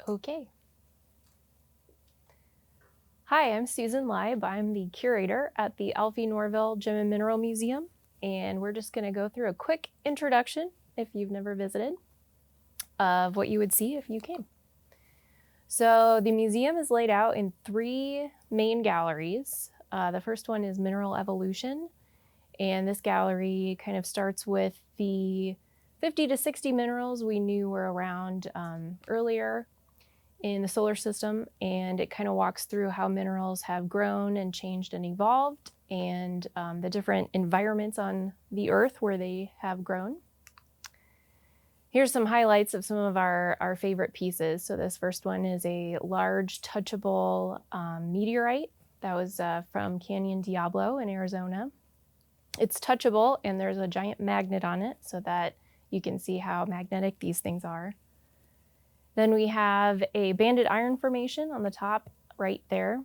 Okay. Hi, I'm Susan Leib. I'm the curator at the Alfie Norville Gem and Mineral Museum, and we're just going to go through a quick introduction, if you've never visited, of what you would see if you came. So the museum is laid out in 3 main galleries. The first one is Mineral Evolution, and this gallery kind of starts with the 50 to 60 minerals we knew were around earlier in the solar system, and it kind of walks through how minerals have grown and changed and evolved, and the different environments on the Earth where they have grown. Here's some highlights of some of our favorite pieces. So this first one is a large touchable meteorite that was from Canyon Diablo in Arizona. It's touchable, and there's a giant magnet on it so that you can see how magnetic these things are. Then we have a banded iron formation on the top right there.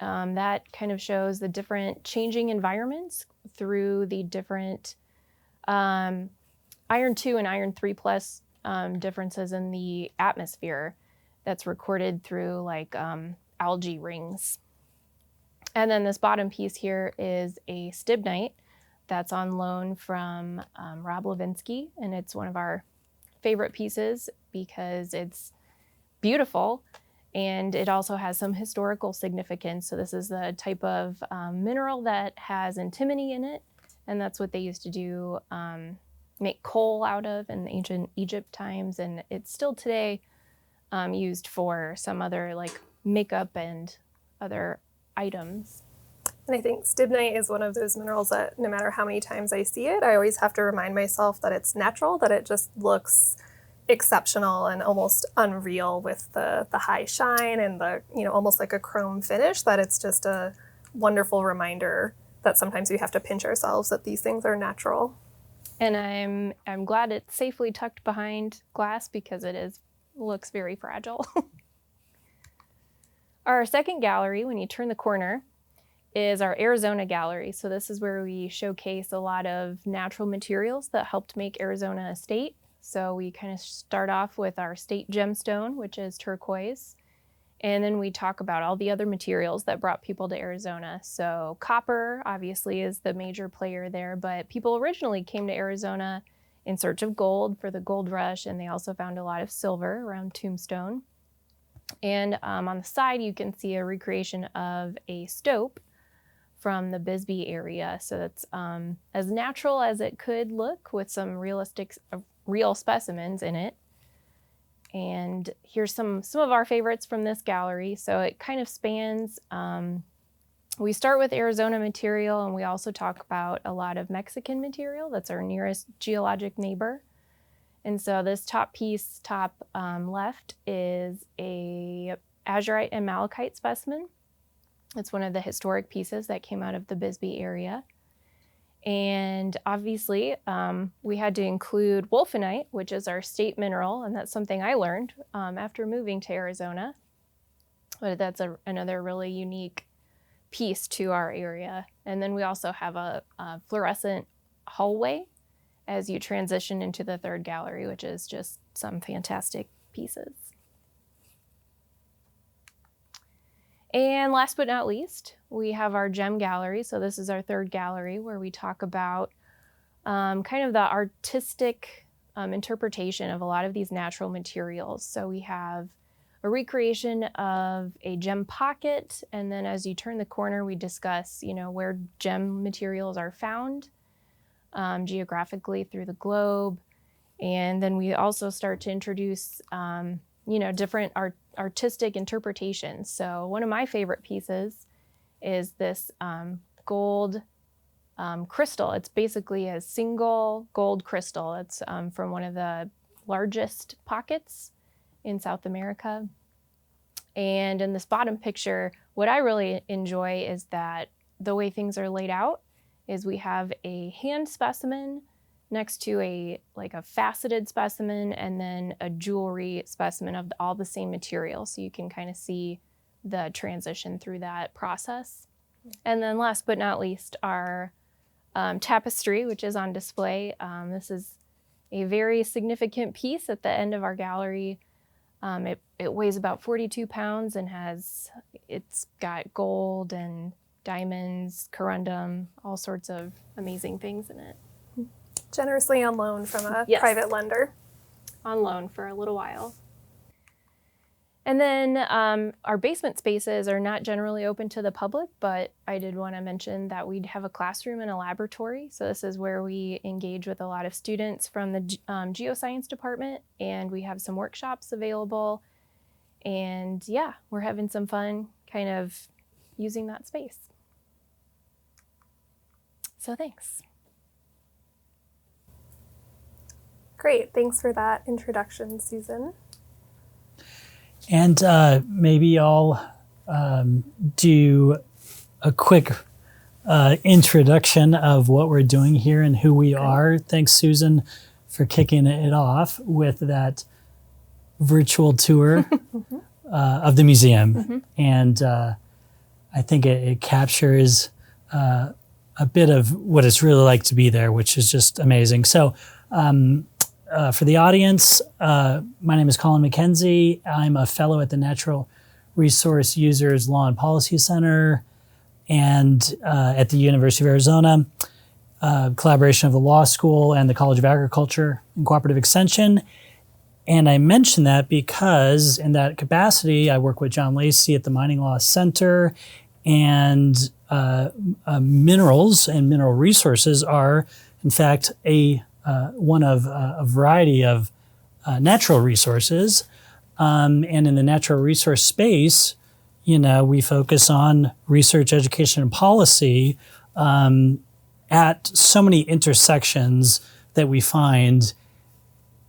That kind of shows the different changing environments through the different iron 2 and iron 3 plus differences in the atmosphere that's recorded through like algae rings. And then this bottom piece here is a stibnite that's on loan from Rob Levinsky, and it's one of our favorite pieces because it's beautiful and it also has some historical significance. So this is the type of mineral that has antimony in it, and that's what they used to do, make coal out of in ancient Egypt times, and it's still today used for some other like makeup and other items. And I think stibnite is one of those minerals that no matter how many times I see it, I always have to remind myself that it's natural, that it just looks exceptional and almost unreal with the high shine and the, almost like a chrome finish, that it's just a wonderful reminder that sometimes we have to pinch ourselves that these things are natural. And I'm glad it's safely tucked behind glass because it looks very fragile. Our second gallery, when you turn the corner, is our Arizona gallery. So this is where we showcase a lot of natural materials that helped make Arizona a state. So we kind of start off with our state gemstone, which is turquoise. And then we talk about all the other materials that brought people to Arizona. So copper, obviously, is the major player there, but people originally came to Arizona in search of gold for the gold rush, and they also found a lot of silver around Tombstone. And on the side, you can see a recreation of a stope from the Bisbee area. So that's as natural as it could look with some real specimens in it. And here's some of our favorites from this gallery. So it kind of spans, we start with Arizona material, and we also talk about a lot of Mexican material. That's our nearest geologic neighbor. And so this top piece, left, is a azurite and malachite specimen. It's one of the historic pieces that came out of the Bisbee area. And obviously, we had to include wolfenite, which is our state mineral, and that's something I learned after moving to Arizona. But that's another really unique piece to our area. And then we also have a fluorescent hallway as you transition into the third gallery, which is just some fantastic pieces. And last but not least, we have our gem gallery. So this is our third gallery where we talk about kind of the artistic interpretation of a lot of these natural materials. So we have a recreation of a gem pocket, and then as you turn the corner, we discuss, where gem materials are found geographically through the globe. And then we also start to introduce different artistic interpretations. So one of my favorite pieces is this gold crystal. It's basically a single gold crystal. It's from one of the largest pockets in South America. And in this bottom picture, what I really enjoy is that the way things are laid out is we have a hand specimen next to a faceted specimen, and then a jewelry specimen of all the same material. So you can kind of see the transition through that process. And then last but not least, our tapestry, which is on display. This is a very significant piece at the end of our gallery. It weighs about 42 pounds and it's got gold and diamonds, corundum, all sorts of amazing things in it. Generously on loan from a Yes. private lender. On loan for a little while. And then our basement spaces are not generally open to the public, but I did want to mention that we'd have a classroom and a laboratory. So this is where we engage with a lot of students from the geoscience department, and we have some workshops available. And yeah, we're having some fun kind of using that space. So thanks. Great, thanks for that introduction, Susan. And maybe I'll do a quick introduction of what we're doing here and who we are. Thanks, Susan, for kicking it off with that virtual tour of the museum. And I think it captures a bit of what it's really like to be there, which is just amazing. So for the audience, my name is Colin McKenzie. I'm a fellow at the Natural Resource Users Law and Policy Center and at the University of Arizona, collaboration of the Law School and the College of Agriculture and Cooperative Extension. And I mention that because in that capacity, I work with John Lacey at the Mining Law Center, and minerals and mineral resources are, in fact, one of a variety of natural resources. And in the natural resource space, we focus on research, education, and policy at so many intersections that we find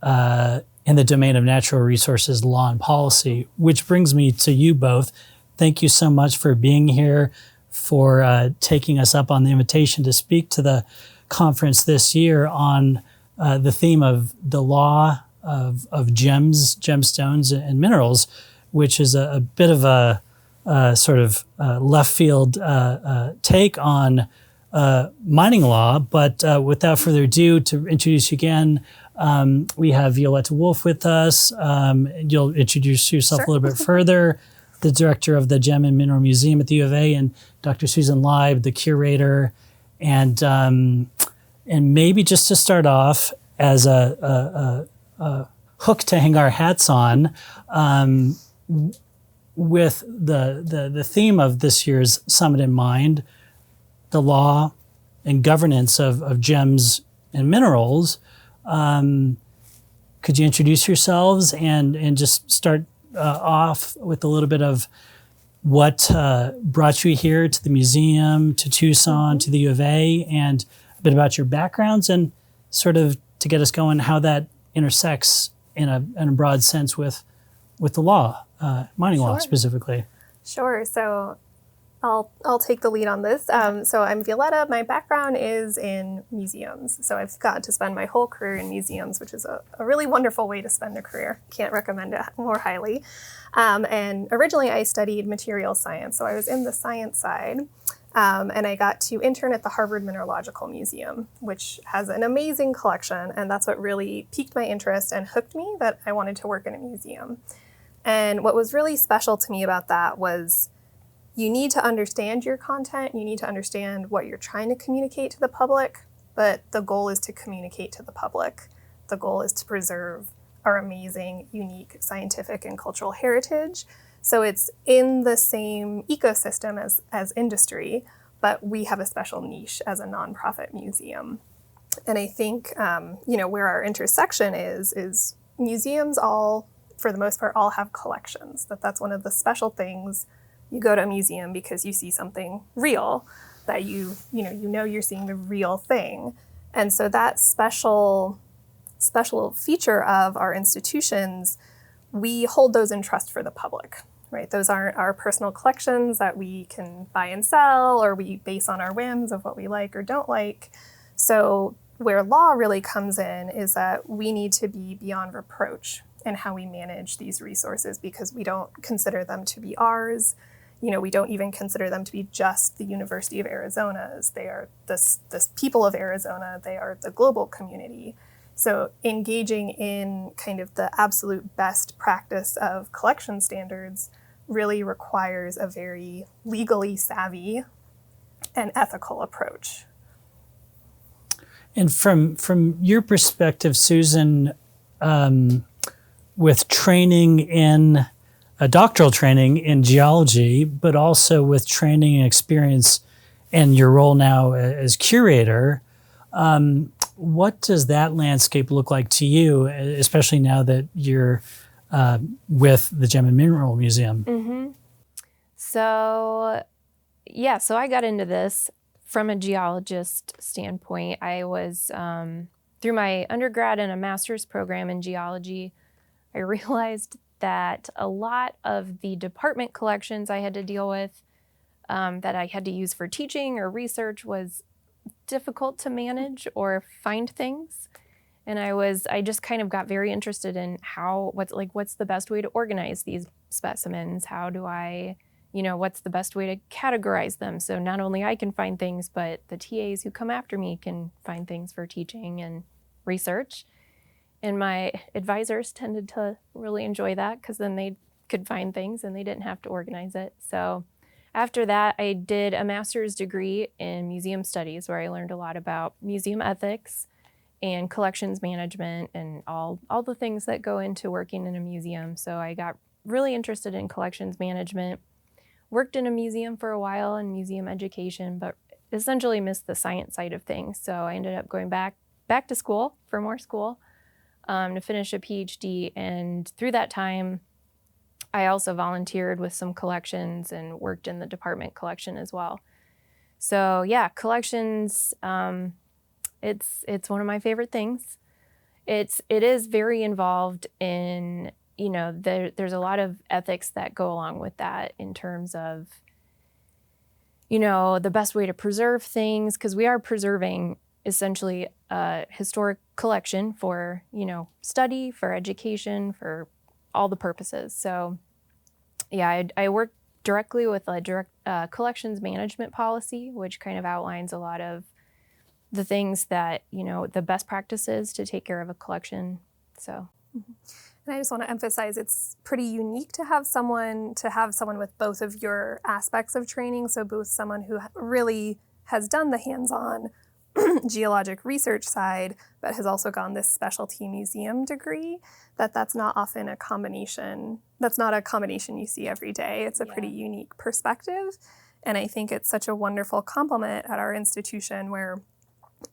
in the domain of natural resources, law, and policy, which brings me to you both. Thank you so much for being here, for taking us up on the invitation to speak to the conference this year on the theme of the law of gems, gemstones, and minerals, which is a bit of a sort of left field take on mining law. But without further ado, to introduce you again, we have Violetta Wolf with us. You'll introduce yourself a little bit further, the director of the Gem and Mineral Museum at the U of A, and Dr. Susan Leib, the curator. And maybe just to start off as a hook to hang our hats on, with the theme of this year's summit in mind, the law and governance of gems and minerals. Could you introduce yourselves and just start off with a little bit of what brought you here to the museum, to Tucson, to the U of A, and a bit about your backgrounds, and sort of to get us going how that intersects in a broad sense with the law, mining law specifically. Sure. So I'll take the lead on this. So I'm Violetta. My background is in museums. So I've gotten to spend my whole career in museums, which is a really wonderful way to spend a career. Can't recommend it more highly. And originally I studied material science. So I was in the science side. And I got to intern at the Harvard Mineralogical Museum, which has an amazing collection. And that's what really piqued my interest and hooked me that I wanted to work in a museum. And what was really special to me about that was you need to understand your content. You need to understand what you're trying to communicate to the public. But the goal is to communicate to the public. The goal is to preserve our amazing, unique scientific and cultural heritage. So it's in the same ecosystem as industry, but we have a special niche as a nonprofit museum. And I think, where our intersection is museums all, for the most part, all have collections. That's one of the special things. You go to a museum because you see something real, that you know you're seeing the real thing. And so that special feature of our institutions, we hold those in trust for the public, right? Those aren't our personal collections that we can buy and sell, or we base on our whims of what we like or don't like. So where law really comes in is that we need to be beyond reproach in how we manage these resources, because we don't consider them to be ours. We don't even consider them to be just the University of Arizona's. They are this people of Arizona. They are the global community. So engaging in kind of the absolute best practice of collection standards really requires a very legally savvy and ethical approach. And from your perspective, Susan, with training in doctoral training in geology, but also with training and experience and your role now as curator, what does that landscape look like to you, especially now that you're with the Gem and Mineral Museum? Mm-hmm. So I got into this from a geologist standpoint. I was, through my undergrad and a master's program in geology, I realized that a lot of the department collections I had to deal with, that I had to use for teaching or research, was difficult to manage or find things. And I just kind of got very interested in what's the best way to organize these specimens? How do I, what's the best way to categorize them? So not only I can find things, but the TAs who come after me can find things for teaching and research. And my advisors tended to really enjoy that, because then they could find things and they didn't have to organize it. So after that, I did a master's degree in museum studies, where I learned a lot about museum ethics and collections management and all the things that go into working in a museum. So I got really interested in collections management, worked in a museum for a while in museum education, but essentially missed the science side of things. So I ended up going back to school for more school to finish a PhD. And through that time, I also volunteered with some collections and worked in the department collection as well. So yeah, collections, it's one of my favorite things. It is very involved in, there's a lot of ethics that go along with that, in terms of, the best way to preserve things, because we are preserving essentially a historic collection for, study, for education, for all the purposes. So yeah, I work directly with a direct collections management policy, which kind of outlines a lot of the things that, the best practices to take care of a collection. So. Mm-hmm. And I just want to emphasize, it's pretty unique to have someone with both of your aspects of training. So both someone who really has done the hands-on geologic research side, but has also gone this specialty museum degree. That's not often a combination. That's not a combination you see every day. It's a pretty unique perspective. And I think it's such a wonderful complement at our institution, where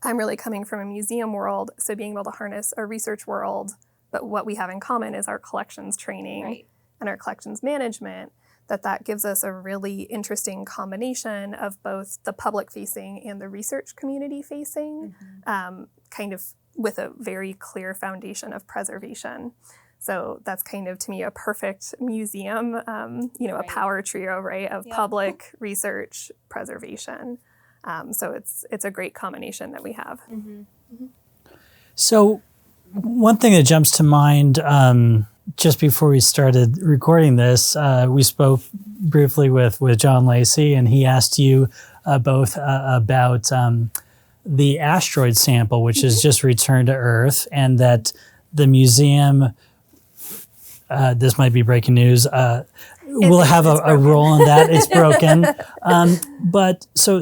I'm really coming from a museum world, so being able to harness a research world, but what we have in common is our collections training and our collections management, that gives us a really interesting combination of both the public-facing and the research community-facing, kind of with a very clear foundation of preservation. So that's kind of, to me, a perfect museum, a power trio, right, of public, research, preservation. So it's a great combination that we have. Mm-hmm. Mm-hmm. So one thing that jumps to mind, just before we started recording this, we spoke briefly with John Lacey, and he asked you both about the asteroid sample, which is just returned to Earth, and that the museum, this might be breaking news, will have a role in that. It's broken. But so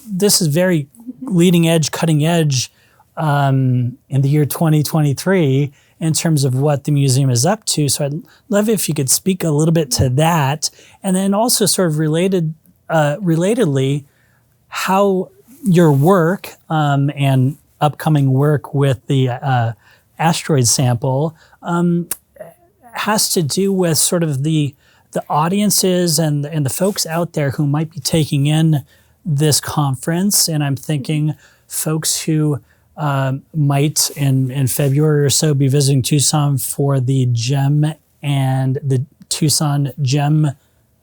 this is very leading edge, cutting edge in the year 2023 in terms of what the museum is up to. So I'd love if you could speak a little bit to that, and then also sort of relatedly, how your work and upcoming work with the asteroid sample has to do with sort of the audiences and the folks out there who might be taking in this conference. And I'm thinking folks who might in February or so be visiting Tucson for the GEM and the Tucson GEM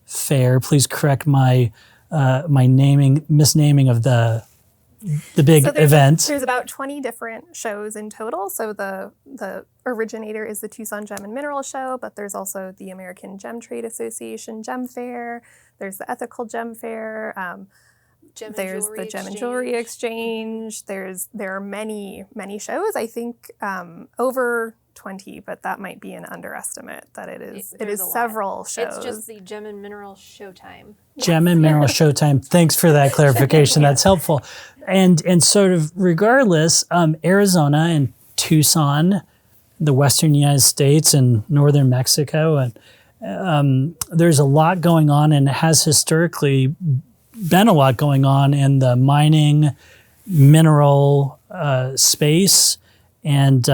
Fair. Please correct my misnaming of the big event. There's about 20 different shows in total. So the originator is the Tucson Gem and Mineral Show, but there's also the American Gem Trade Association Gem Fair. There's the Ethical Gem Fair. There's the Gem and Jewelry Exchange. There are many shows. I think over 20, but that might be an underestimate. That it is several shows. It's just the Gem and Mineral Showtime. Gem and Mineral Showtime. Thanks for that clarification. That's helpful. And sort of regardless, Arizona and Tucson, the Western United States and Northern Mexico, and there's a lot going on, and it has historically been a lot going on in the mining mineral space, and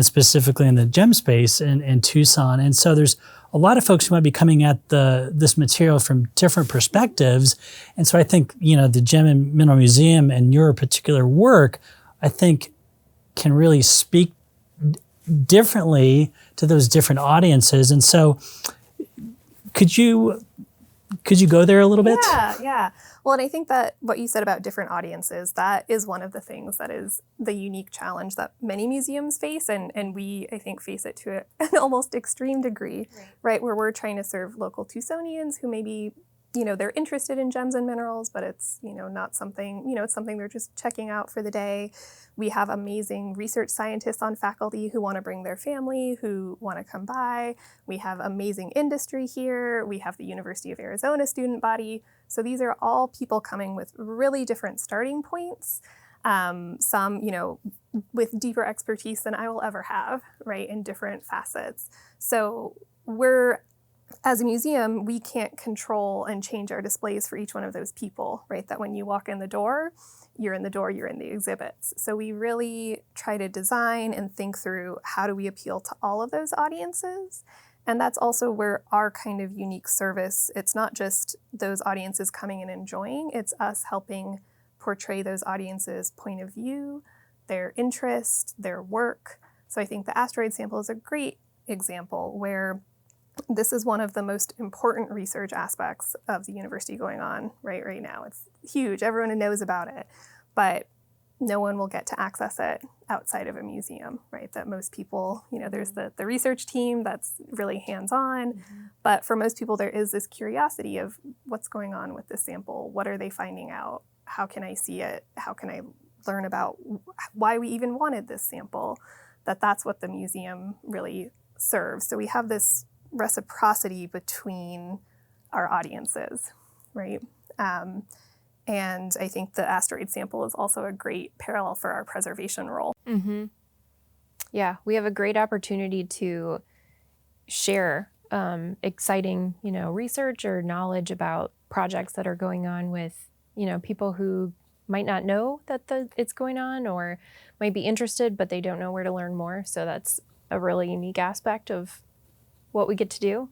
specifically in the gem space in Tucson. And so there's a lot of folks who might be coming at this material from different perspectives. And so I think, the Gem and Mineral Museum and your particular work, I think, can really speak differently to those different audiences. And so could you go there a little bit? Yeah. Well, and I think that what you said about different audiences, that is one of the things that is the unique challenge that many museums face, and we, I think, face it to an almost extreme degree, right? Where we're trying to serve local Tucsonians who maybe, they're interested in gems and minerals, but it's, not something, it's something they're just checking out for the day. We have amazing research scientists on faculty who want to bring their family, who want to come by. We have amazing industry here. We have the University of Arizona student body. So these are all people coming with really different starting points. Some, with deeper expertise than I will ever have, right, in different facets. So as a museum, we can't control and change our displays for each one of those people, right? That when you walk in the door, you're in the exhibits. So we really try to design and think through how do we appeal to all of those audiences. And that's also where our kind of unique service, it's not just those audiences coming and enjoying, it's us helping portray those audiences' point of view, their interest, their work. So I think the asteroid sample is a great example where this is one of the most important research aspects of the university going on right now. It's huge. Everyone knows about it, but no one will get to access it outside of a museum, right? That most people, there's the research team that's really hands-on, but for most people there is this curiosity of what's going on with this sample. What are they finding out? How can I see it? How can I learn about why we even wanted this sample? That's what the museum really serves. So we have this reciprocity between our audiences, right? And I think the asteroid sample is also a great parallel for our preservation role. Mm-hmm. Yeah, we have a great opportunity to share exciting, research or knowledge about projects that are going on with, people who might not know that it's going on or might be interested, but they don't know where to learn more. So that's a really unique aspect of what we get to do.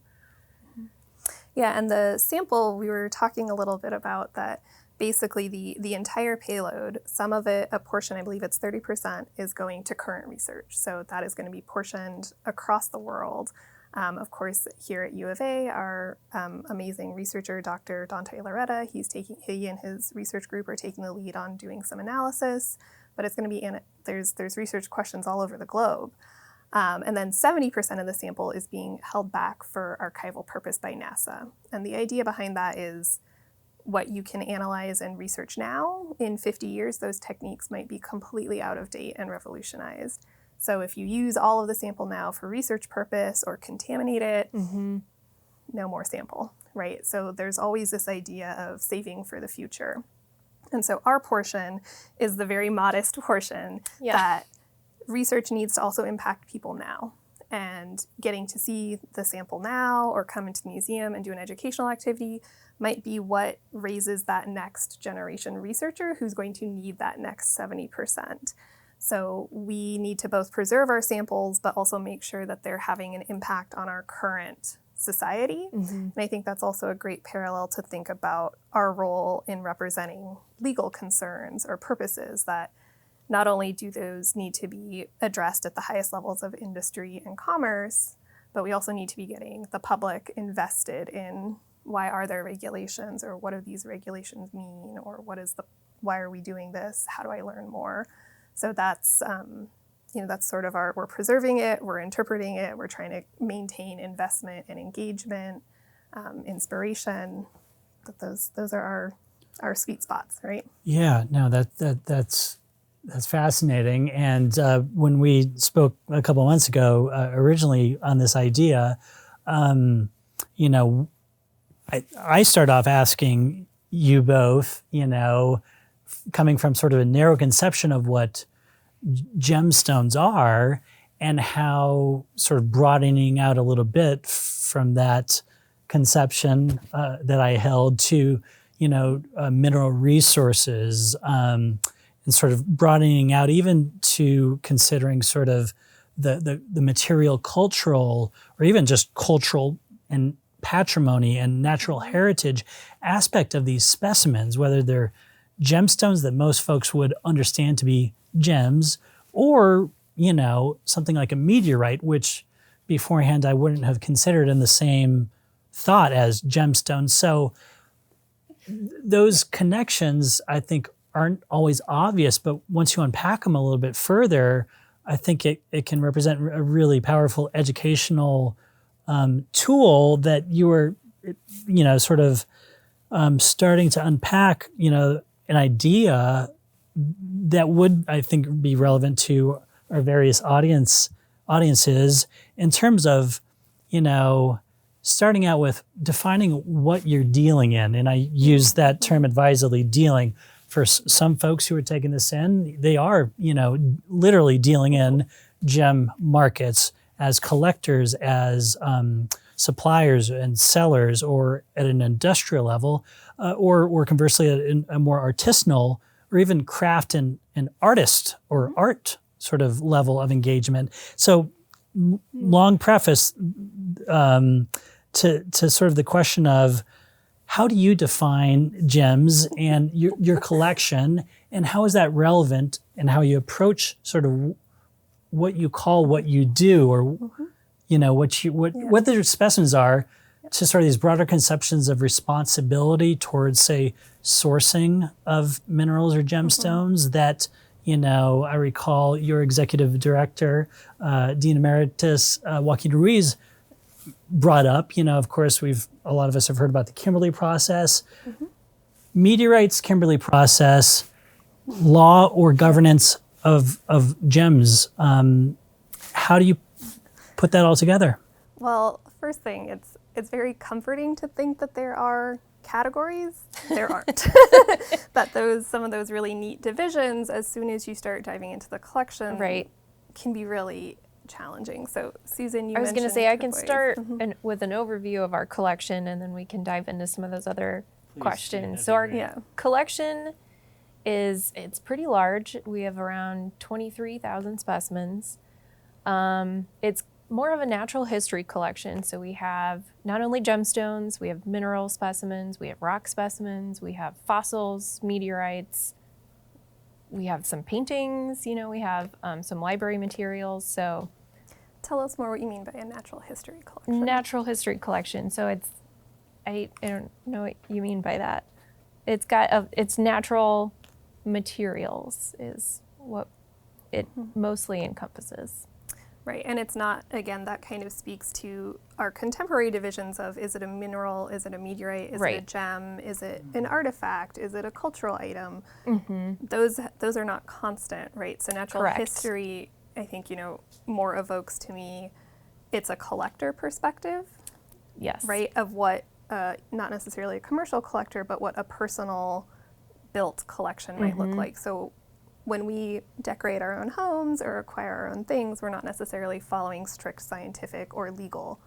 Yeah, and the sample, we were talking a little bit about that. Basically, the entire payload, some of it, a portion, I believe it's 30%, is going to current research. So that is going to be portioned across the world. Of course, here at U of A, our amazing researcher, Dr. Dante Loretta, he and his research group are taking the lead on doing some analysis, but it's going to be there's research questions all over the globe. And then 70% of the sample is being held back for archival purpose by NASA. And the idea behind that is what you can analyze and research now. In 50 years, those techniques might be completely out of date and revolutionized. So if you use all of the sample now for research purpose or contaminate it, no more sample, right? So there's always this idea of saving for the future. And so our portion is the very modest portion that research needs to also impact people now. And getting to see the sample now or come into the museum and do an educational activity might be what raises that next generation researcher who's going to need that next 70%. So we need to both preserve our samples, but also make sure that they're having an impact on our current society. And I think that's also a great parallel to think about our role in representing legal concerns or purposes that not only do those need to be addressed at the highest levels of industry and commerce, but we also need to be getting the public invested in why are there regulations, or what do these regulations mean, or why are we doing this? How do I learn more? So that's sort of we're preserving it, we're interpreting it, we're trying to maintain investment and engagement, inspiration. Those are our sweet spots, right? Yeah, no, that's fascinating. And when we spoke a couple months ago, originally on this idea, you know, I start off asking you both, you know, coming from sort of a narrow conception of what gemstones are, and how sort of broadening out a little bit from that conception that I held to, you know, mineral resources, and sort of broadening out even to considering sort of the material cultural, or even just cultural and patrimony and natural heritage aspect of these specimens, whether they're gemstones that most folks would understand to be gems, or, you know, something like a meteorite, which beforehand I wouldn't have considered in the same thought as gemstones. So those connections, I think, aren't always obvious, but once you unpack them a little bit further, I think it can represent a really powerful educational tool that you were, you know, sort of starting to unpack, you know, an idea that would, I think, be relevant to our various audiences in terms of, you know, starting out with defining what you're dealing in. And I use that term advisedly, dealing. For some folks who are taking this in, they are, you know, literally dealing in gem markets as collectors, as suppliers and sellers, or at an industrial level, or conversely at a more artisanal, or even craft and artist or art sort of level of engagement. So long preface to sort of the question of, how do you define gems and your collection, and how is that relevant in how you approach sort of what you call what you do, or you know, what the specimens are, to sort of these broader conceptions of responsibility towards, say, sourcing of minerals or gemstones that, you know, I recall your executive director, Dean Emeritus Joaquin Ruiz, brought up. You know, of course, a lot of us have heard about the Kimberley process. Meteorites, Kimberley process, law or governance of gems. How do you put that all together? Well, first thing, it's very comforting to think that there are categories. There aren't. That some of those really neat divisions, as soon as you start diving into the collection, Right. can be really challenging. So, Susan, I was going to say I can turquoise. start with an overview of our collection, and then we can dive into some of those other questions. So our collection it's pretty large. We have around 23,000 specimens. It's more of a natural history collection. So we have not only gemstones, we have mineral specimens, we have rock specimens, we have fossils, meteorites, we have some paintings, you know, we have some library materials. So Tell us more what you mean by a natural history collection. natural history collection. So I don't know what you mean by that. It's natural materials is what it mostly encompasses. Right, and it's not, again, that kind of speaks to our contemporary divisions of, is it a mineral, is it a meteorite, is it a gem, is it an artifact, is it a cultural item? Those are not constant, right? So natural history, I think, you know, more evokes to me, it's a collector perspective. Yes. Right, of what, not necessarily a commercial collector, but what a personal built collection might look like. So when we decorate our own homes or acquire our own things, we're not necessarily following strict scientific or legal,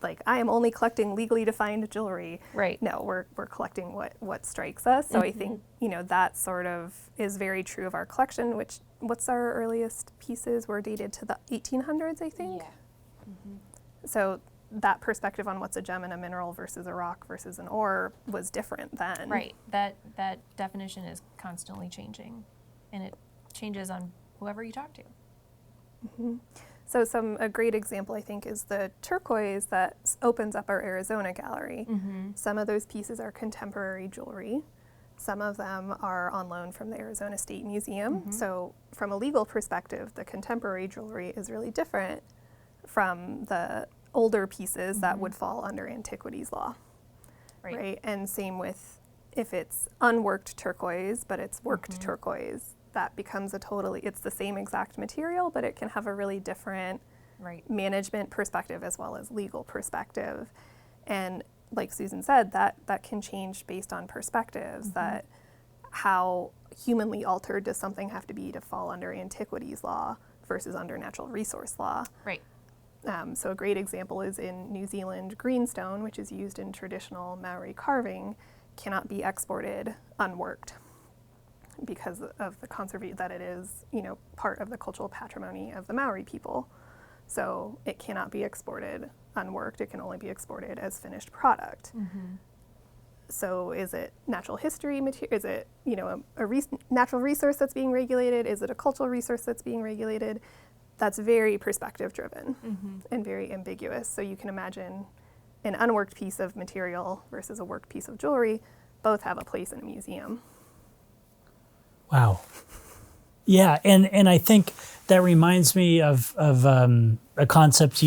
like, I am only collecting legally defined jewelry. Right. No, we're collecting what strikes us. So I think, you know, that sort of is very true of our collection, what's our earliest pieces were dated to the 1800s, I think? Yeah. So that perspective on what's a gem and a mineral versus a rock versus an ore was different then. Right. That definition is constantly changing, and it changes on whoever you talk to. So a great example, I think, is the turquoise that opens up our Arizona gallery. Some of those pieces are contemporary jewelry. Some of them are on loan from the Arizona State Museum. So from a legal perspective, the contemporary jewelry is really different from the older pieces that would fall under antiquities law. Right? And same with if it's unworked turquoise, but it's worked turquoise, that becomes it's the same exact material, but it can have a really different management perspective as well as legal perspective. And like Susan said, that can change based on perspectives, that how humanly altered does something have to be to fall under antiquities law versus under natural resource law. Right. So a great example is in New Zealand, greenstone, which is used in traditional Maori carving, cannot be exported unworked because of the conservation that it is, part of the cultural patrimony of the Maori people. So it cannot be exported unworked. It can only be exported as finished product. So is it natural history material? Is it, natural resource that's being regulated? Is it a cultural resource that's being regulated? That's very perspective driven and very ambiguous. So you can imagine an unworked piece of material versus a worked piece of jewelry both have a place in a museum. Wow. Yeah, and I think that reminds me of a concept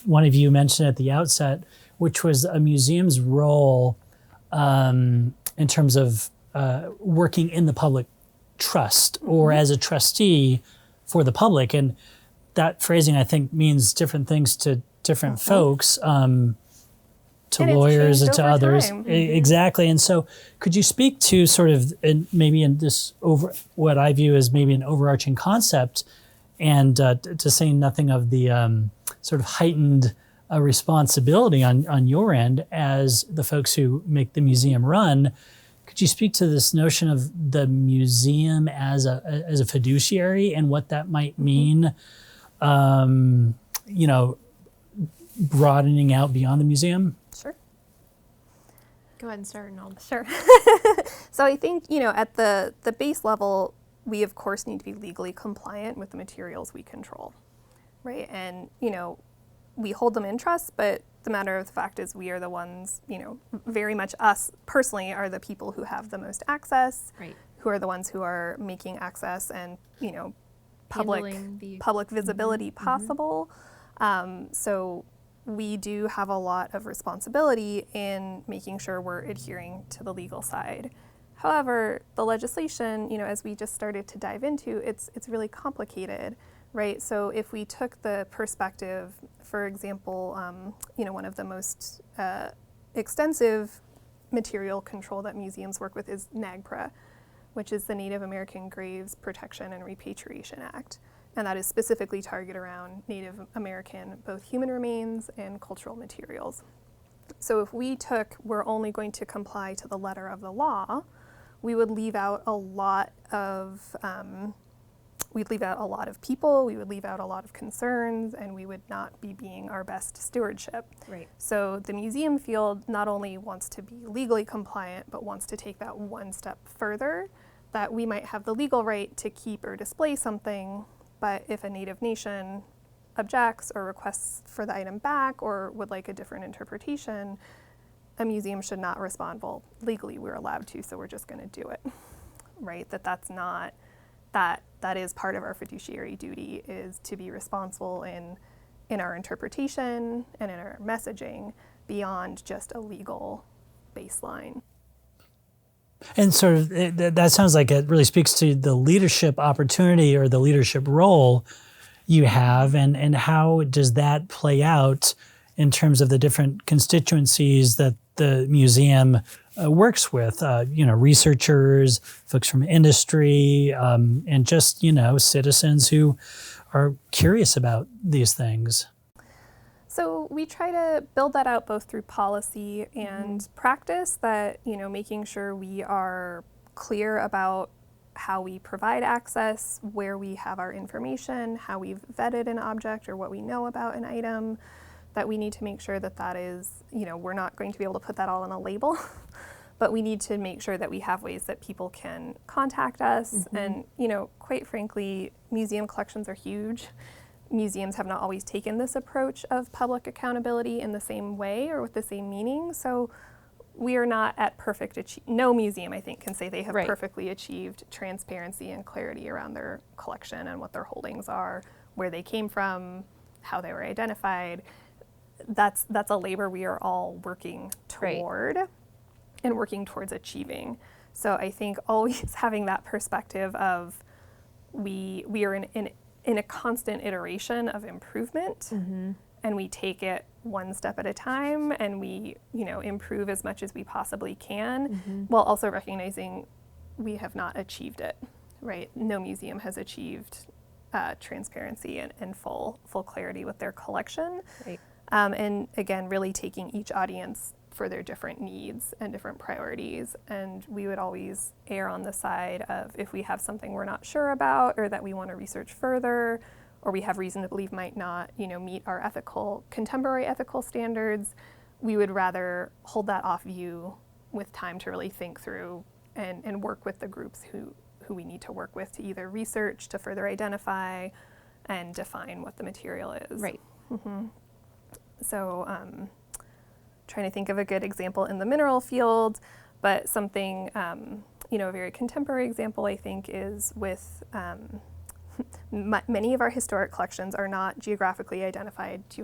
one of you mentioned at the outset, which was a museum's role in terms of working in the public trust or as a trustee for the public. And that phrasing, I think, means different things to different folks, to lawyers and to others. Exactly. And so could you speak to sort of, maybe in this what I view as maybe an overarching concept, and to say nothing of the sort of heightened responsibility on your end as the folks who make the museum run. Could you speak to this notion of the museum as a fiduciary and what that might mean, broadening out beyond the museum? Sure. Go ahead and start, and I'll... Sure. So I think, at the base level, we of course need to be legally compliant with the materials we control, right? And, we hold them in trust, but the matter of the fact is we are the ones, very much us personally are the people who have the most access, who are the ones who are making access and, public visibility possible. So we do have a lot of responsibility in making sure we're adhering to the legal side. However, the legislation, as we just started to dive into, it's really complicated, right? So if we took the perspective, for example, one of the most extensive material control that museums work with is NAGPRA, which is the Native American Graves Protection and Repatriation Act. And that is specifically targeted around Native American, both human remains and cultural materials. So if we're only going to comply to the letter of the law, we would leave out a lot of people, we would leave out a lot of concerns, and we would not be being our best stewardship. Right. So the museum field not only wants to be legally compliant, but wants to take that one step further, that we might have the legal right to keep or display something, but if a Native nation objects or requests for the item back or would like a different interpretation, a museum should not respond, well, legally we're allowed to, so we're just going to do it, right? That is part of our fiduciary duty, is to be responsible in our interpretation and in our messaging beyond just a legal baseline. And sort of that sounds like it really speaks to the leadership opportunity or the leadership role you have, and how does that play out in terms of the different constituencies that the museum works with, researchers, folks from industry, and just, citizens who are curious about these things. So we try to build that out both through policy and practice, that, making sure we are clear about how we provide access, where we have our information, how we've vetted an object or what we know about an item, that we need to make sure that is, we're not going to be able to put that all on a label, but we need to make sure that we have ways that people can contact us. And, quite frankly, museum collections are huge. Museums have not always taken this approach of public accountability in the same way or with the same meaning. So we are not at no museum, I think, can say they have perfectly achieved transparency and clarity around their collection and what their holdings are, where they came from, how they were identified. That's a labor we are all working toward. working towards achieving. So I think always having that perspective of we are in a constant iteration of improvement, and we take it one step at a time, and we improve as much as we possibly can, while also recognizing we have not achieved it, right? No museum has achieved transparency and full clarity with their collection. Right. And again, really taking each audience for their different needs and different priorities. And we would always err on the side of, if we have something we're not sure about or that we want to research further, or we have reason to believe might not, meet our contemporary ethical standards, we would rather hold that off view with time to really think through and work with the groups who we need to work with to either research, to further identify and define what the material is. Right. So trying to think of a good example in the mineral field, but something, a very contemporary example, I think, is with many of our historic collections are not geographically identified to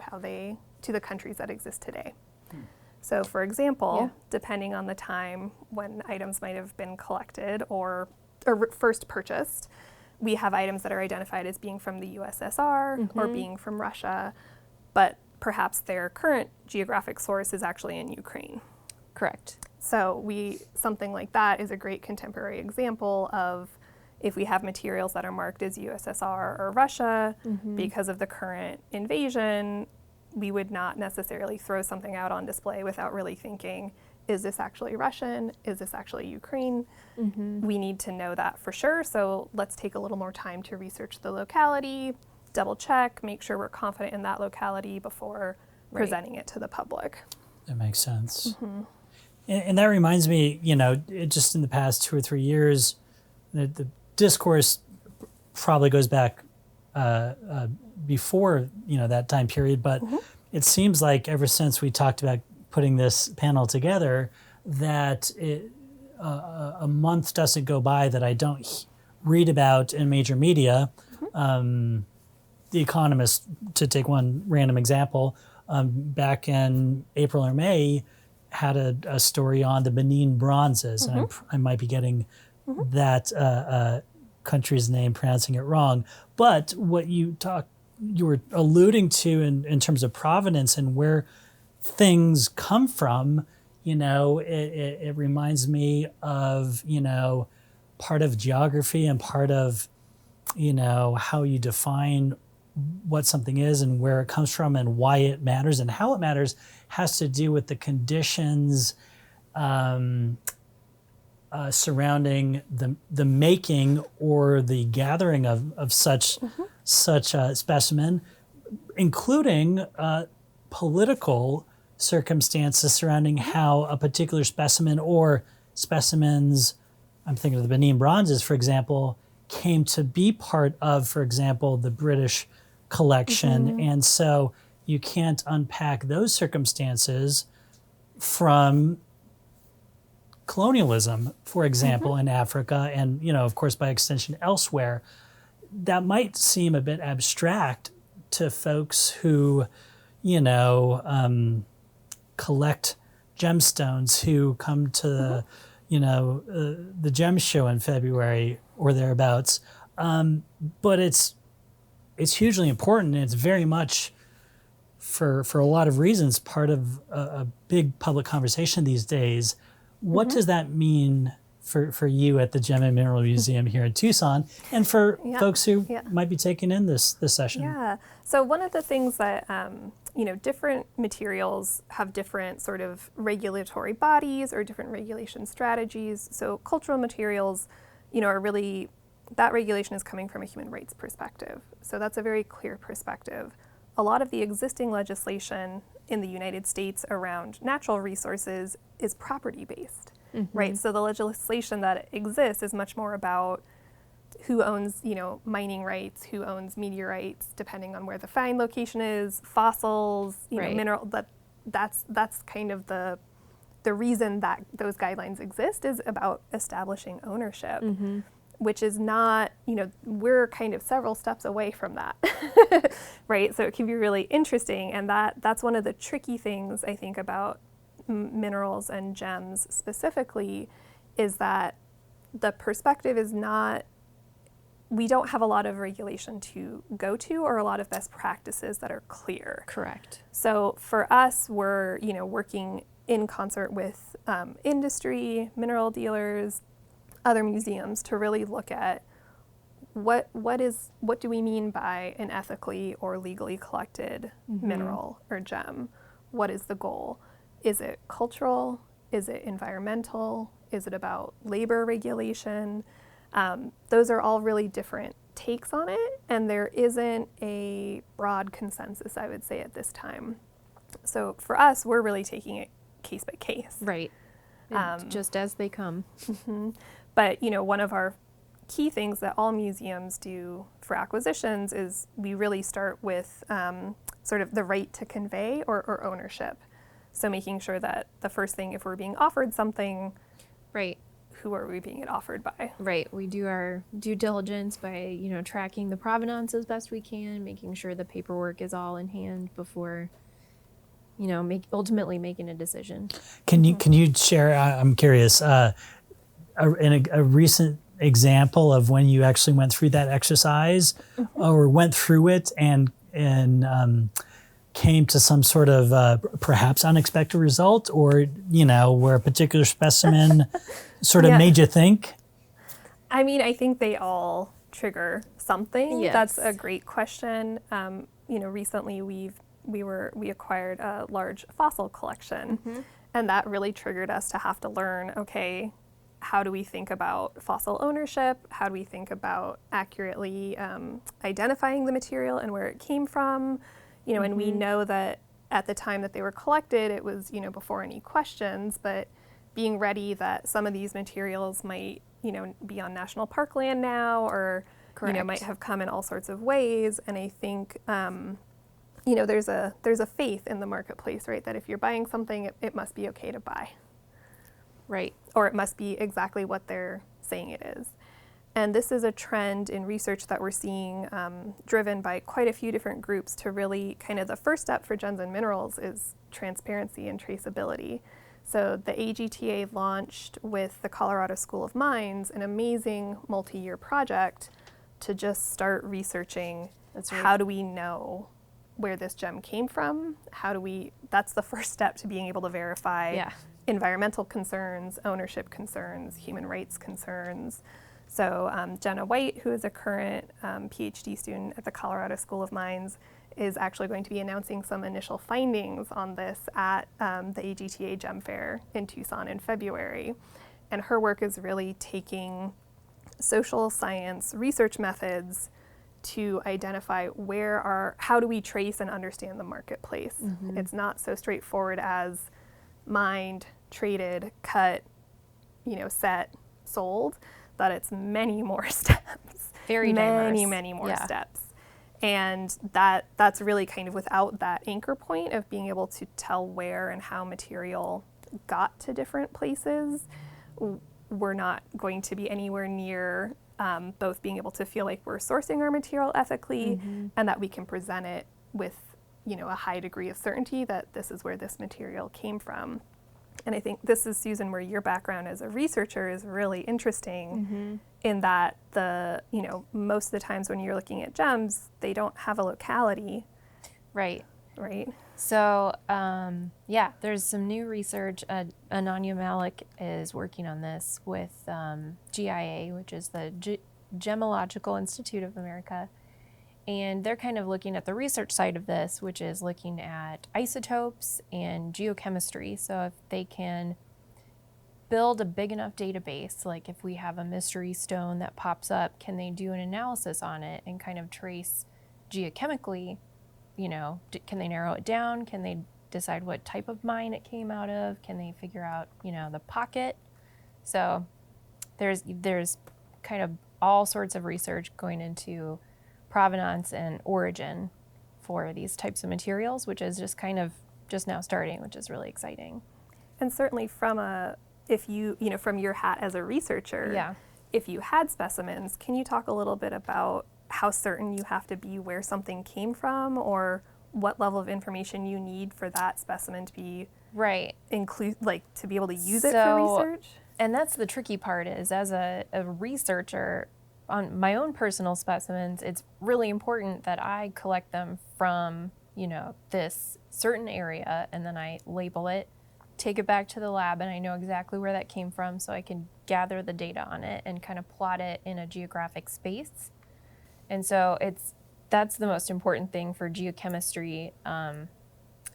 the countries that exist today. So for example, depending on the time when items might have been collected or first purchased, we have items that are identified as being from the USSR or being from Russia, but perhaps their current geographic source is actually in Ukraine. Correct. So something like that is a great contemporary example of, if we have materials that are marked as USSR or Russia because of the current invasion, we would not necessarily throw something out on display without really thinking, is this actually Russian? Is this actually Ukraine? We need to know that for sure. So let's take a little more time to research the locality, double check, make sure we're confident in that locality before presenting it to the public. That makes sense. And that reminds me, just in the past 2 or 3 years, the discourse probably goes back before, that time period, but it seems like ever since we talked about putting this panel together, that a month doesn't go by that I don't read about in major media. The Economist, to take one random example, back in April or May, had a story on the Benin bronzes, and I might be getting that country's name, pronouncing it wrong. But what you were alluding to in terms of provenance and where things come from, it reminds me of, part of geography and part of, how you define what something is and where it comes from and why it matters and how it matters has to do with the conditions surrounding the making or the gathering of such a specimen, including political circumstances surrounding how a particular specimen or specimens, I'm thinking of the Benin bronzes, for example, came to be part of, for example, the British collection. And so you can't unpack those circumstances from colonialism, for example, in Africa and, of course, by extension elsewhere. That might seem a bit abstract to folks who, collect gemstones, who come to the gem show in February or thereabouts. But it's hugely important, and it's very much, for a lot of reasons, part of a big public conversation these days. What does that mean for you at the Gem and Mineral Museum here in Tucson, and for folks who might be taking in this session? Yeah. So one of the things that, different materials have different sort of regulatory bodies or different regulation strategies. So cultural materials, are really, that regulation is coming from a human rights perspective. So that's a very clear perspective. A lot of the existing legislation in the United States around natural resources is property-based, right? So the legislation that exists is much more about who owns, mining rights, who owns meteorites, depending on where the find location is, fossils, mineral. That's kind of the reason that those guidelines exist, is about establishing ownership, which is not, we're kind of several steps away from that, right? So it can be really interesting, and that's one of the tricky things I think about minerals and gems specifically is that the perspective is not, we don't have a lot of regulation to go to or a lot of best practices that are clear. Correct. So for us, we're, working in concert with industry, mineral dealers, other museums to really look at what do we mean by an ethically or legally collected mineral or gem? What is the goal? Is it cultural? Is it environmental? Is it about labor regulation? Those are all really different takes on it, and there isn't a broad consensus, I would say, at this time. So for us, we're really taking it case by case. Right. Just as they come. But, one of our key things that all museums do for acquisitions is we really start with sort of the right to convey or ownership. So making sure that the first thing, if we're being offered something, Right. who are we being it offered by? Right. We do our due diligence by, tracking the provenance as best we can, making sure the paperwork is all in hand before, ultimately making a decision. Can you share? I'm curious. A recent example of when you actually went through that exercise, or went through it and came to some sort of perhaps unexpected result, or where a particular specimen sort of made you think? I mean, I think they all trigger something. Yes. That's a great question. Recently we acquired a large fossil collection, and that really triggered us to have to learn, okay, how do we think about fossil ownership? How do we think about accurately identifying the material and where it came from? And we know that at the time that they were collected, it was, before any questions, but being ready that some of these materials might, be on national park land now, or, Correct. Might have come in all sorts of ways. And I think, there's a faith in the marketplace, right? That if you're buying something, it must be okay to buy. Right. Or it must be exactly what they're saying it is. And this is a trend in research that we're seeing driven by quite a few different groups to really kind of the first step for gems and minerals is transparency and traceability. So the AGTA launched with the Colorado School of Mines an amazing multi-year project to just start researching how do we know where this gem came from? That's the first step to being able to verify environmental concerns, ownership concerns, human rights concerns. So Jenna White, who is a current PhD student at the Colorado School of Mines, is actually going to be announcing some initial findings on this at the AGTA Gem Fair in Tucson in February. And her work is really taking social science research methods to identify how do we trace and understand the marketplace. It's not so straightforward as mined, traded, cut, set, sold, that it's many more steps. Very diverse. Many more steps. And that's really kind of without that anchor point of being able to tell where and how material got to different places, we're not going to be anywhere near both being able to feel like we're sourcing our material ethically and that we can present it with a high degree of certainty that this is where this material came from. And I think this is, Susan, where your background as a researcher is really interesting in that most of the times when you're looking at gems, they don't have a locality. Right. Right. So, there's some new research. Ananya Malik is working on this with GIA, which is the Gemological Institute of America. And they're kind of looking at the research side of this, which is looking at isotopes and geochemistry. So if they can build a big enough database, like if we have a mystery stone that pops up, can they do an analysis on it and kind of trace geochemically, can they narrow it down? Can they decide what type of mine it came out of? Can they figure out, the pocket? So there's kind of all sorts of research going into provenance and origin for these types of materials, which is just kind of just now starting, which is really exciting. And certainly from from your hat as a researcher, if you had specimens, can you talk a little bit about how certain you have to be where something came from, or what level of information you need for that specimen to be Right. include, like, to be able to use it for research? And that's the tricky part is, as a researcher, on my own personal specimens, it's really important that I collect them from, this certain area, and then I label it, take it back to the lab, and I know exactly where that came from, so I can gather the data on it and kind of plot it in a geographic space. And so that's the most important thing for geochemistry,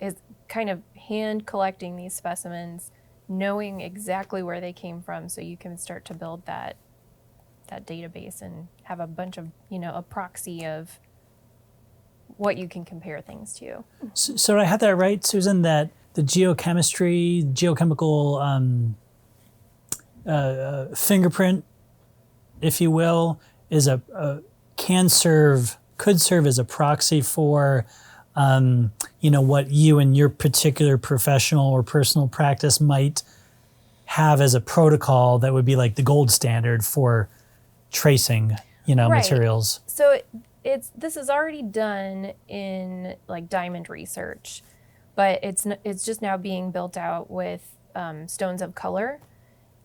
is kind of hand collecting these specimens, knowing exactly where they came from, so you can start to build that database and have a bunch of, a proxy of what you can compare things to. So I had that right, Susan, that the geochemical fingerprint, if you will, is could serve as a proxy for what you and your particular professional or personal practice might have as a protocol that would be like the gold standard for tracing, Right. materials. So this is already done in like diamond research, but it's just now being built out with stones of color,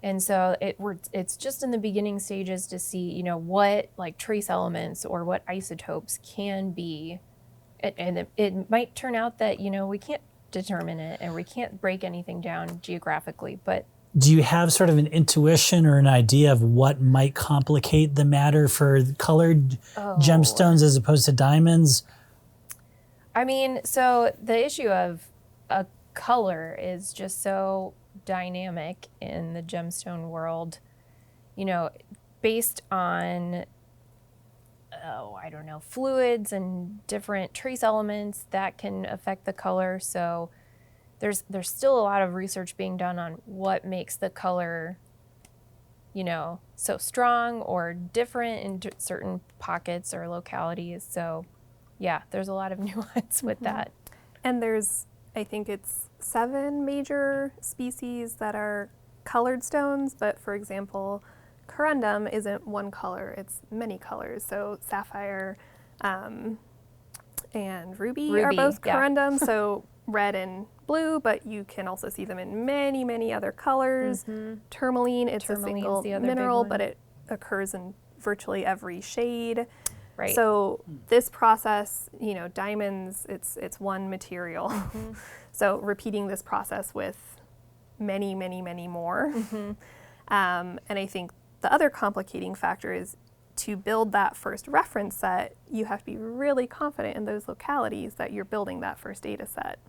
and so it's just in the beginning stages to see what like trace elements or what isotopes can be, and it might turn out that we can't determine it and we can't break anything down geographically, but. Do you have sort of an intuition or an idea of what might complicate the matter for colored gemstones as opposed to diamonds? I mean, so the issue of a color is just so dynamic in the gemstone world, based on, I don't know, fluids and different trace elements that can affect the color. So there's still a lot of research being done on what makes the color, so strong or different in certain pockets or localities. So yeah, there's a lot of nuance with that. And I think it's 7 major species that are colored stones, but for example, corundum isn't one color, it's many colors. So sapphire and ruby are both corundum, so red and blue, but you can also see them in many, many other colors. Tourmaline, it's a single mineral, but it occurs in virtually every shade. Right. So this process, diamonds, it's one material. So repeating this process with many, many, many more. And I think the other complicating factor is to build that first reference set, you have to be really confident in those localities that you're building that first data set.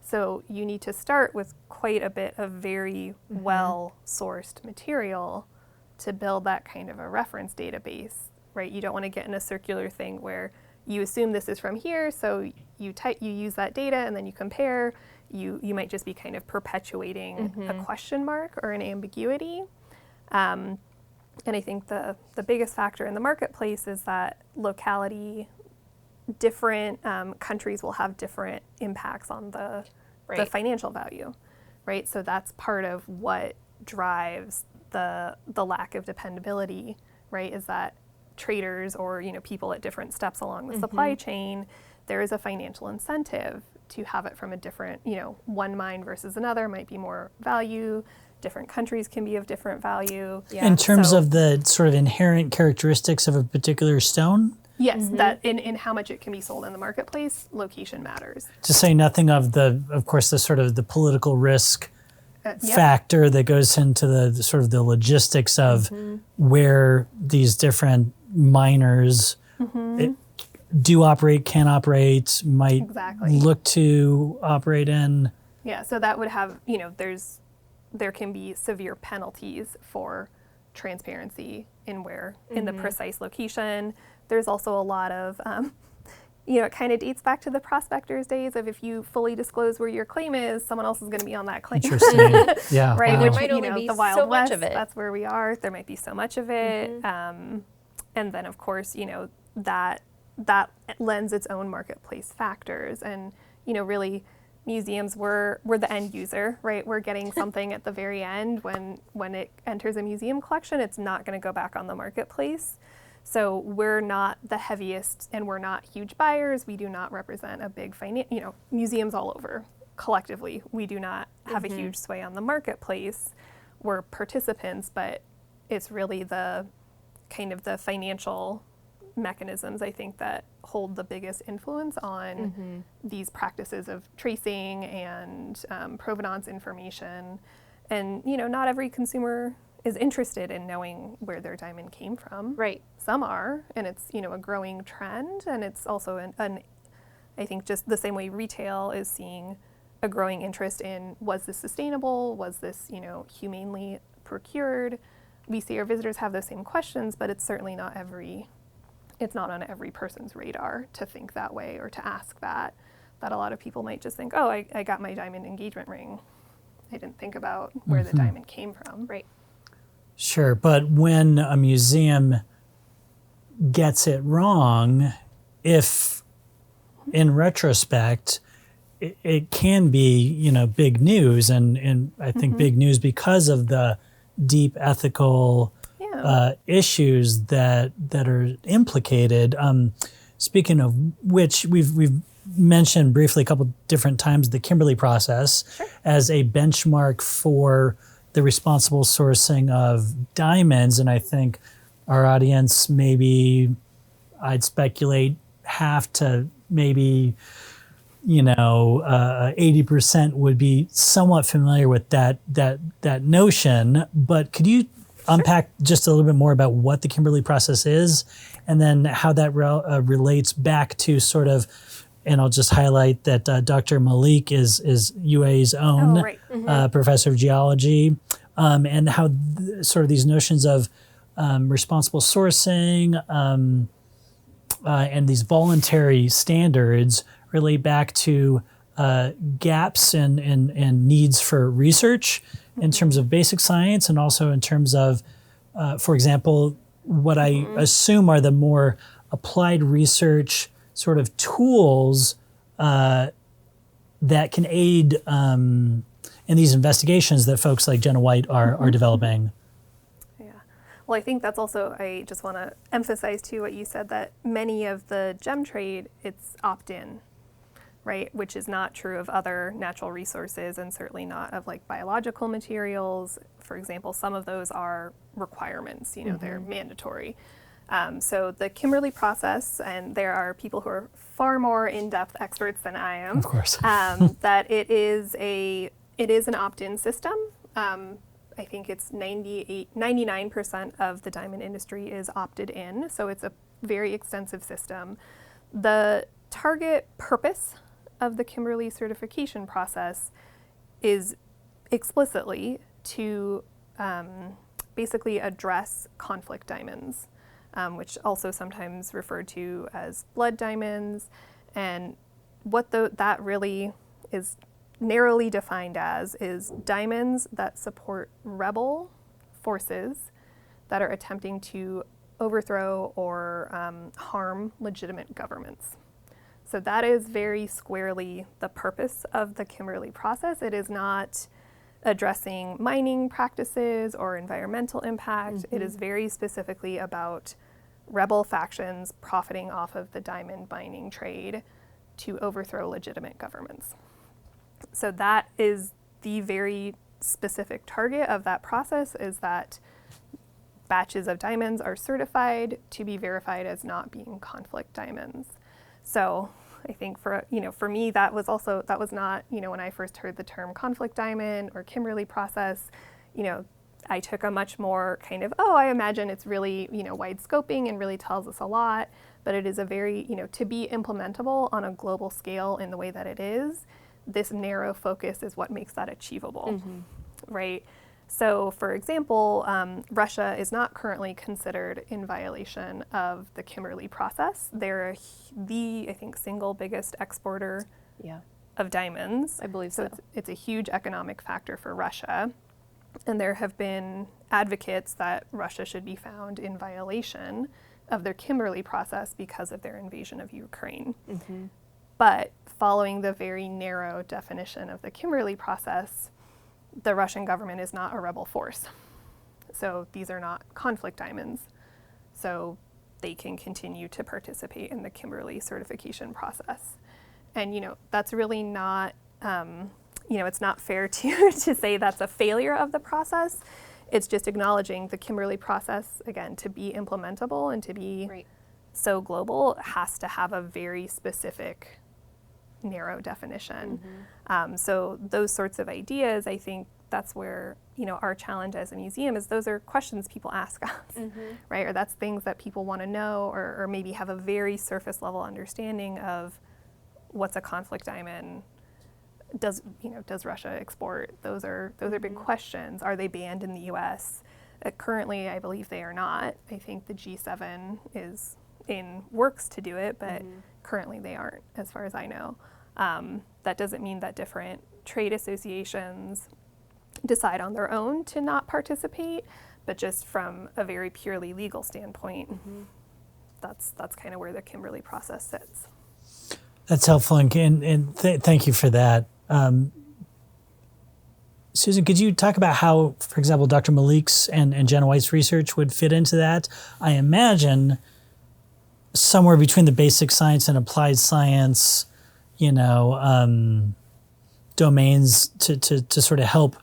So you need to start with quite a bit of very well-sourced material to build that kind of a reference database, right? You don't want to get in a circular thing where you assume this is from here, so you use that data and then you compare. You might just be kind of perpetuating a question mark or an ambiguity. And I think the biggest factor in the marketplace is that locality, different countries will have different impacts on the financial value, right? So that's part of what drives the lack of dependability, right? Is that traders or people at different steps along the supply chain, there is a financial incentive to have it from a different, one mine versus another might be more value. Different countries can be of different value. Yeah. In terms of the sort of inherent characteristics of a particular stone? Yes, that in how much it can be sold in the marketplace, location matters. To say nothing of course, the sort of the political risk factor that goes into the sort of the logistics of where these different miners do operate, can operate, might look to operate in. Yeah, so that would have, there can be severe penalties for transparency in the precise location. There's also a lot of, it kind of dates back to the prospectors' days of if you fully disclose where your claim is, someone else is going to be on that claim. Interesting. Yeah. Right, There which, might only be the Wild so West, much of it. that's where we are. There might be so much of it. And then, of course, that lends its own marketplace factors. And, really, museums were the end user, right? We're getting something at the very end when it enters a museum collection. It's not going to go back on the marketplace. So we're not the heaviest, and we're not huge buyers. We do not represent a big museums all over collectively, we do not have a huge sway on the marketplace. We're participants, but it's really the kind of the financial mechanisms, I think, that hold the biggest influence on these practices of tracing and provenance information. And, not every consumer is interested in knowing where their diamond came from. Right. Some are, and it's, a growing trend. And it's also I think just the same way retail is seeing a growing interest in, was this sustainable? Was this, humanely procured? We see our visitors have those same questions, but it's certainly not it's not on every person's radar to think that way or to ask that a lot of people might just think, oh, I got my diamond engagement ring. I didn't think about where the diamond came from. Right. Sure, but when a museum gets it wrong, if in retrospect, it can be, big news, and I think big news because of the deep ethical issues that are implicated. Speaking of which, we've mentioned briefly a couple different times the Kimberley process as a benchmark for the responsible sourcing of diamonds, and I think our audience, maybe I'd speculate half to maybe 80% would be somewhat familiar with that notion. But could you unpack just a little bit more about what the Kimberley process is, and then how that relates back to sort of, and I'll just highlight that Dr. Malik is UA's own professor of geology, and how sort of these notions of responsible sourcing and these voluntary standards relate back to gaps and needs for research in terms of basic science, and also in terms of, for example, what I assume are the more applied research sort of tools that can aid in these investigations that folks like Jenna White are developing. Yeah. Well, I think that's also, I just want to emphasize too what you said, that many of the gem trade, it's opt-in, right? Which is not true of other natural resources, and certainly not of like biological materials. For example, some of those are requirements, they're mandatory. So the Kimberley process, and there are people who are far more in-depth experts than I am, Of course. that it is an opt-in system. I think it's 99% of the diamond industry is opted in, so it's a very extensive system. The target purpose of the Kimberley certification process is explicitly to basically address conflict diamonds, which also sometimes referred to as blood diamonds. And what that really is narrowly defined as is diamonds that support rebel forces that are attempting to overthrow or harm legitimate governments. So that is very squarely the purpose of the Kimberley process. It is not addressing mining practices or environmental impact. It is very specifically about rebel factions profiting off of the diamond mining trade to overthrow legitimate governments. So that is the very specific target of that process, is that batches of diamonds are certified to be verified as not being conflict diamonds. So I think for me, that was not, when I first heard the term conflict diamond or Kimberley process, I took a much more kind of, I imagine it's really, wide scoping and really tells us a lot, but it is a very, to be implementable on a global scale in the way that it is, this narrow focus is what makes that achievable, right? So, for example, Russia is not currently considered in violation of the Kimberley process. They're I think, single biggest exporter of diamonds. I believe so. It's a huge economic factor for Russia. And there have been advocates that Russia should be found in violation of their Kimberley process because of their invasion of Ukraine. But following the very narrow definition of the Kimberley process, the Russian government is not a rebel force. So these are not conflict diamonds. So they can continue to participate in the Kimberley certification process. And, that's really not it's not fair to say that's a failure of the process. It's just acknowledging the Kimberley process, again, to be implementable and to be Right. so global, has to have a very specific, narrow definition. So those sorts of ideas, I think that's where, our challenge as a museum is those are questions people ask us, right? Or that's things that people want to know, or maybe have a very surface level understanding of what's a conflict diamond. Does Russia export? Those are big questions. Are they banned in the U.S.? Currently, I believe they are not. I think the G7 is in works to do it, but currently they aren't, as far as I know. That doesn't mean that different trade associations decide on their own to not participate, but just from a very purely legal standpoint, that's kind of where the Kimberley process sits. That's helpful, and thank you for that. Susan, could you talk about how, for example, Dr. Malik's and Jenna White's research would fit into that? I imagine somewhere between the basic science and applied science, domains to sort of help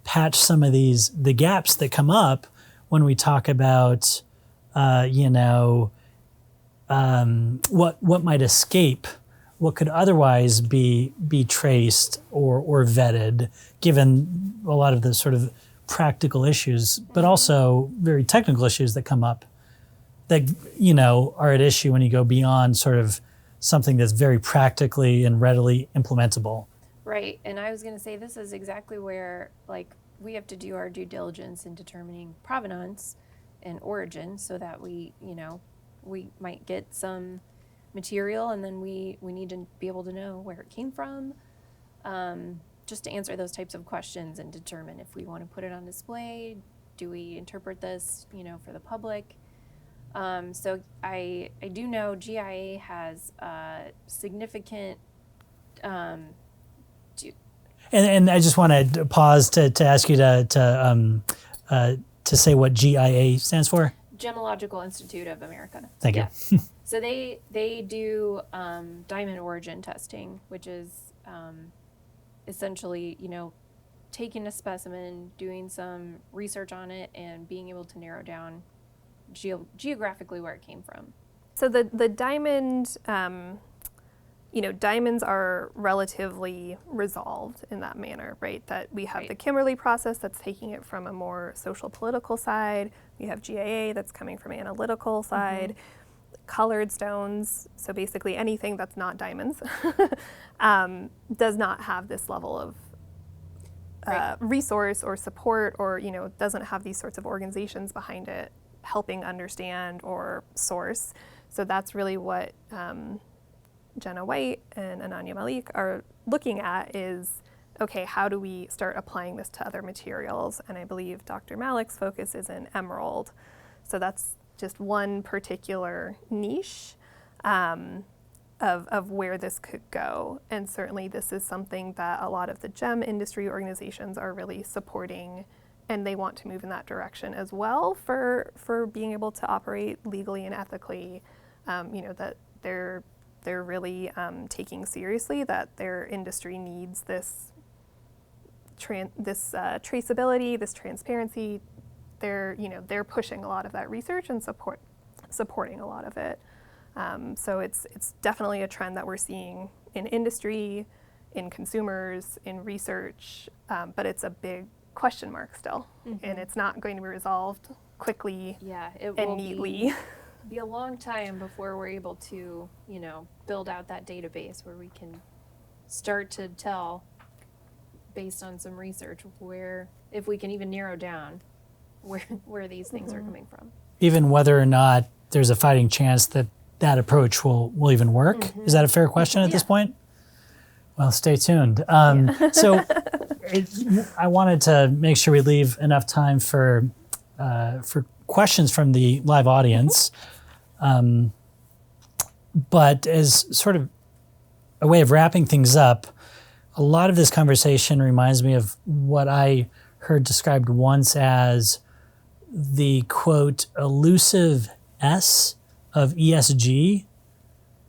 patch some of the gaps that come up when we talk about, what might escape, what could otherwise be traced or vetted, given a lot of the sort of practical issues, but also very technical issues that come up that, are at issue when you go beyond sort of something that's very practically and readily implementable. Right. And I was going to say, this is exactly where, we have to do our due diligence in determining provenance and origin, so that we might get some material, and then we need to be able to know where it came from, just to answer those types of questions and determine if we want to put it on display. Do we interpret this, for the public? So I do know GIA has significant. And I just want to pause to ask you to say what GIA stands for. Gemological Institute of America. Thank you. So they do diamond origin testing, which is essentially, taking a specimen, doing some research on it, and being able to narrow down geographically where it came from. So the diamond, diamonds are relatively resolved in that manner, right? That we have the Kimberley process that's taking it from a more social political side. We have GIA that's coming from analytical side. Colored stones, so basically anything that's not diamonds, does not have this level of resource or support, or doesn't have these sorts of organizations behind it helping understand or source. So that's really what Jenna White and Ananya Malik are looking at is, okay, how do we start applying this to other materials? And I believe Dr. Malik's focus is in emerald. So that's just one particular niche of where this could go. And certainly this is something that a lot of the gem industry organizations are really supporting, and they want to move in that direction as well for being able to operate legally and ethically, that they're really taking seriously that their industry needs this traceability, this transparency. They're pushing a lot of that research and supporting a lot of it. So it's definitely a trend that we're seeing in industry, in consumers, in research, but it's a big question mark still, and it's not going to be resolved quickly and neatly. Be a long time before we're able to, build out that database where we can start to tell, based on some research, if we can even narrow down where these things are coming from. Even whether or not there's a fighting chance that approach will even work. Is that a fair question at this point? Well, stay tuned. So I wanted to make sure we leave enough time for questions from the live audience. But as sort of a way of wrapping things up, a lot of this conversation reminds me of what I heard described once as the, quote, elusive S of ESG.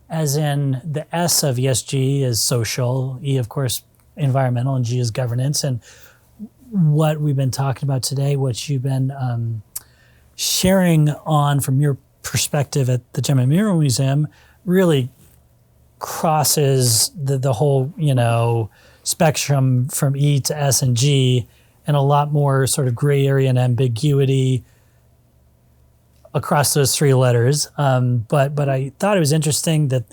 as in the S of ESG is social, E, of course, environmental, and G is governance. And what we've been talking about today, what you've been sharing on from your perspective at the Gem and Mineral Museum, really crosses the whole, spectrum from E to S and G, and a lot more sort of gray area and ambiguity across those three letters. But I thought it was interesting that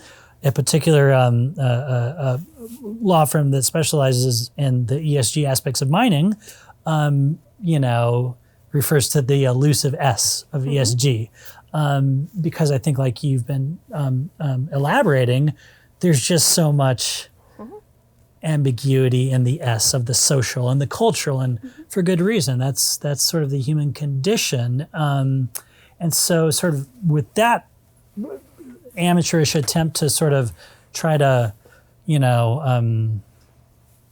a particular law firm that specializes in the ESG aspects of mining, refers to the elusive S of ESG. Because I think, like you've been elaborating, there's just so much ambiguity in the S of the social and the cultural, and for good reason. That's sort of the human condition. And so sort of with that amateurish attempt to sort of try to,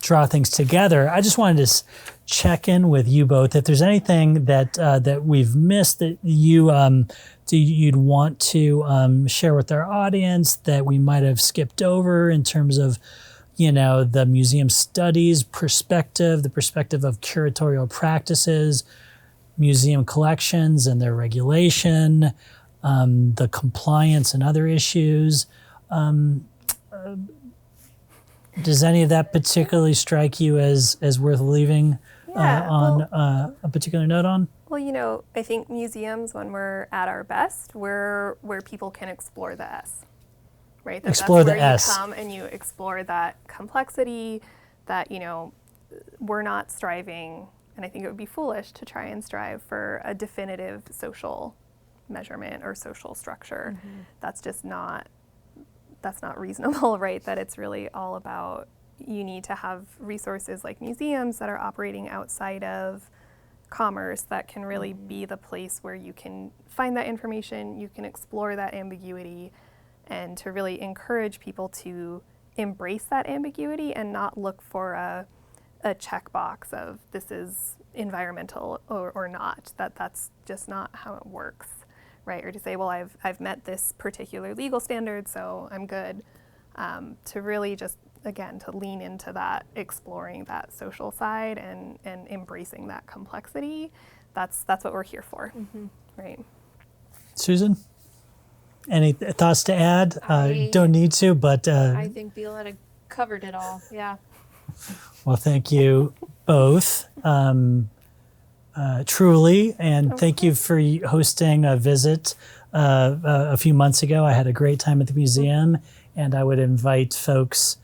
draw things together, I just wanted to check in with you both if there's anything that we've missed that you'd want to share with our audience that we might have skipped over in terms of the museum studies perspective, the perspective of curatorial practices, museum collections and their regulation, the compliance and other issues. Does any of that particularly strike you as worth leaving on a particular note on? Well, I think museums, when we're at our best, we're where people can explore the S, right? That's Explore the where S. you come and you explore that complexity that, we're not striving, and I think it would be foolish to try and strive for a definitive social measurement or social structure. That's not reasonable, right? That it's really all about, you need to have resources like museums that are operating outside of commerce that can really be the place where you can find that information, you can explore that ambiguity, and to really encourage people to embrace that ambiguity and not look for a checkbox of this is environmental or not. That's just not how it works, right? Or to say, well, I've met this particular legal standard, so I'm good. To really just, again, to lean into that, exploring that social side and embracing that complexity. That's what we're here for, right? Susan, any thoughts to add? Don't need to, but I think Violetta covered it all. Yeah. Well, thank you both, truly, and thank you for hosting a visit a few months ago. I had a great time at the museum, and I would invite folks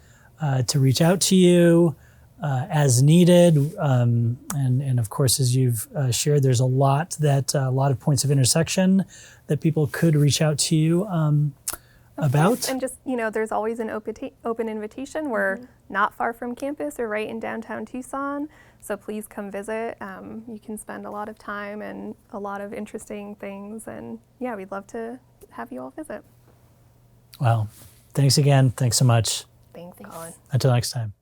to reach out to you as needed. And of course, as you've shared, there's a lot of points of intersection that people could reach out to you about. And just, there's always an open invitation. We're not far from campus or right in downtown Tucson, so please come visit. You can spend a lot of time and a lot of interesting things, and yeah, we'd love to have you all visit. Well, thanks again. Thanks so much. Thanks, Colin. Until next time.